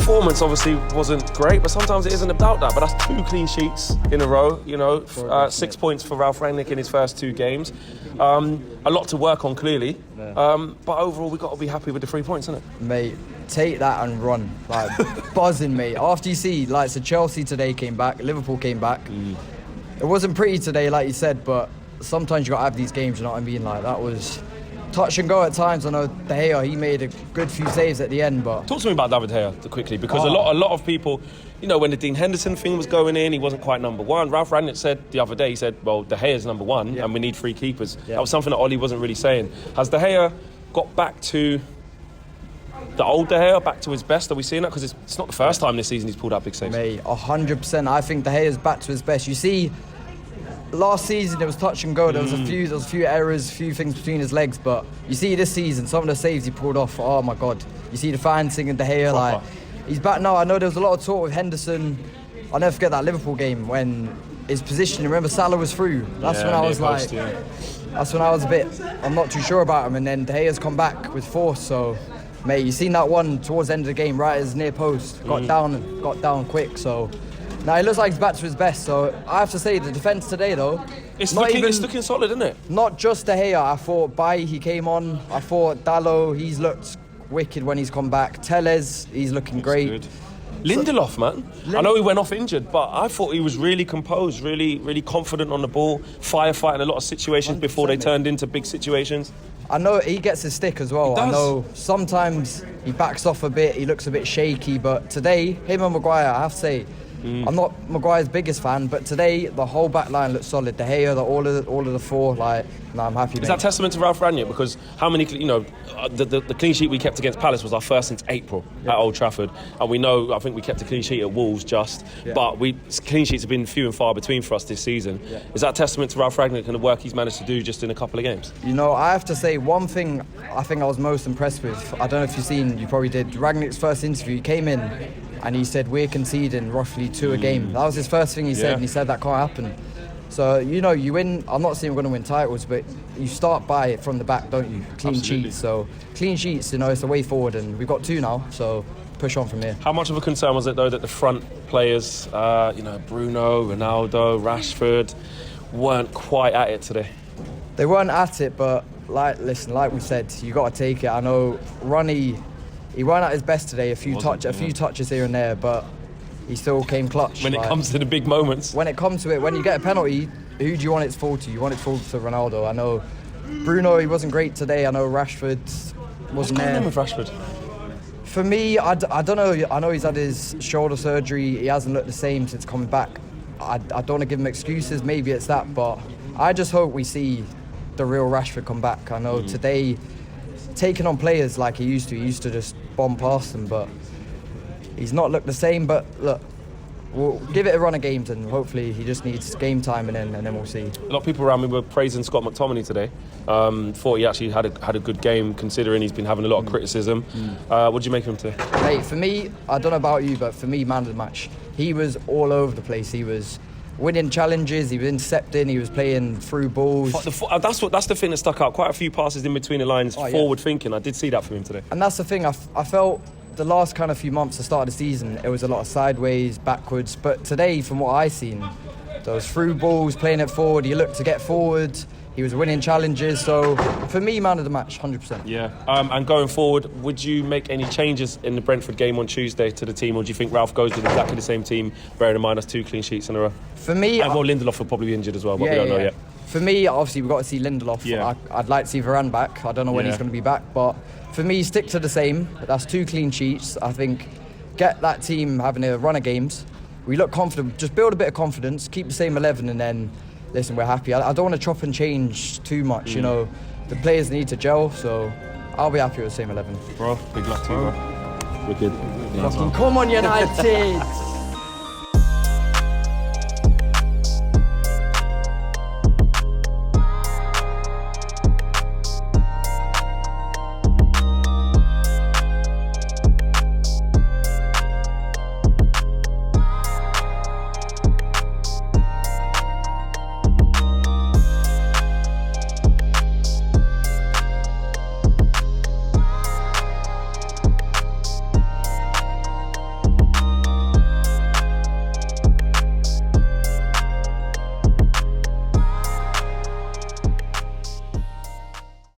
performance obviously wasn't great, but sometimes it isn't about that. But that's 2 clean sheets in a row, 6 points for Ralph Rangnick in his first 2 games. A lot to work on, clearly. Yeah. But overall, we've got to be happy with the 3 points, isn't it? Mate, take that and run. Like, buzzing, mate. After you see, like, so Chelsea today came back, Liverpool came back. It wasn't pretty today, like you said, but sometimes you got to have these games, you know what I mean? Like, that was touch and go at times. I know De Gea, he made a good few saves at the end, but... Talk to me about David De Gea quickly, because a lot of people, when the Dean Henderson thing was going in, he wasn't quite number one. Ralph Rangnick said the other day, he said, well, De Gea's number one, and we need 3 keepers. That was something that Ollie wasn't really saying. Has De Gea got back to the old De Gea, back to his best? Are we seeing that? Because it's not the first time this season he's pulled out big saves. Mate, 100%. I think De Gea's back to his best. You see, last season it was touch and go. There was a few errors, a few things between his legs. But you see this season, some of the saves he pulled off. Oh my God! You see the fans singing De Gea, like he's back now. I know there was a lot of talk with Henderson. I'll never forget that Liverpool game when his position. Remember Salah was through. That's when I was like, that's when I was a bit. I'm not too sure about him. And then De Gea's come back with force. So, mate, you seen that one towards the end of the game, right at his near post, got down quick. So. Now, he looks like he's back to his best, so I have to say, the defence today, though... It's looking solid, isn't it? Not just De Gea. I thought Bailly, he came on. I thought Dalot, he's looked wicked when he's come back. Tellez, he's looking great. Good. Lindelof, man. I know he went off injured, but I thought he was really composed, really confident on the ball, firefighting a lot of situations before they turned into big situations. I know he gets his stick as well. I know sometimes he backs off a bit, he looks a bit shaky, but today, him and Maguire, I have to say, I'm not Maguire's biggest fan, but today the whole back line looks solid. De Gea, all of the 4, I'm happy. Is that testament to Ralph Rangnick? Because how many, the clean sheet we kept against Palace was our first since April at Old Trafford, and we know, I think we kept a clean sheet at Wolves but clean sheets have been few and far between for us this season. Is that testament to Ralph Rangnick and the work he's managed to do just in a couple of games? I have to say one thing I think I was most impressed with. I don't know if you've seen, you probably did. Rangnick's first interview, he came in and he said we're conceding roughly 2 a game. That was his first thing he said, and he said that can't happen. So, you win. I'm not saying we're going to win titles, but you start by it from the back, don't you? Clean sheets. So, clean sheets, it's the way forward, and we've got 2 now, so push on from here. How much of a concern was it, though, that the front players, Bruno, Ronaldo, Rashford, weren't quite at it today? They weren't at it, but, like we said, you got to take it. I know Ronnie... He weren't at his best today, a few touches here and there, but he still came clutch. When it comes to the big moments. When it comes to it, when you get a penalty, who do you want it to fall to? You want it to fall to Ronaldo. I know Bruno, he wasn't great today. I know Rashford wasn't there. What's going on with Rashford? For me, I don't know. I know he's had his shoulder surgery. He hasn't looked the same since coming back. I don't want to give him excuses. Maybe it's that, but I just hope we see the real Rashford come back. I know today... taking on players like he used to just bomb past them, but he's not looked the same. But look, we'll give it a run of games, and hopefully he just needs game time, and then we'll see. A lot of people around me were praising Scott McTominay today. Thought he actually had a good game, considering he's been having a lot of criticism. What did you make of him today? Mate, for me, I don't know about you, but for me, man of the match. He was all over the place. He was winning challenges, he was intercepting, he was playing through balls. That's the thing that stuck out. Quite a few passes in between the lines, forward thinking. I did see that from him today. And that's the thing, I felt the last kind of few months, the start of the season, it was a lot of sideways, backwards. But today, from what I seen, those through balls, playing it forward, he looked to get forward. He was winning challenges, so for me, man of the match, 100%. Yeah, and going forward, would you make any changes in the Brentford game on Tuesday to the team, or do you think Ralph goes with exactly the same team, bearing in mind that's 2 clean sheets in a row? For me... And Lindelof will probably be injured as well, but we don't know yet. For me, obviously, we've got to see Lindelof. I'd like to see Varane back. I don't know when he's going to be back, but for me, stick to the same. That's 2 clean sheets. I think get that team having a run of games. We look confident. Just build a bit of confidence, keep the same 11, and then... Listen, we're happy. I don't want to chop and change too much, The players need to gel, so I'll be happy with the same 11. Bro, big luck to you, bro. Wicked. Come on, United!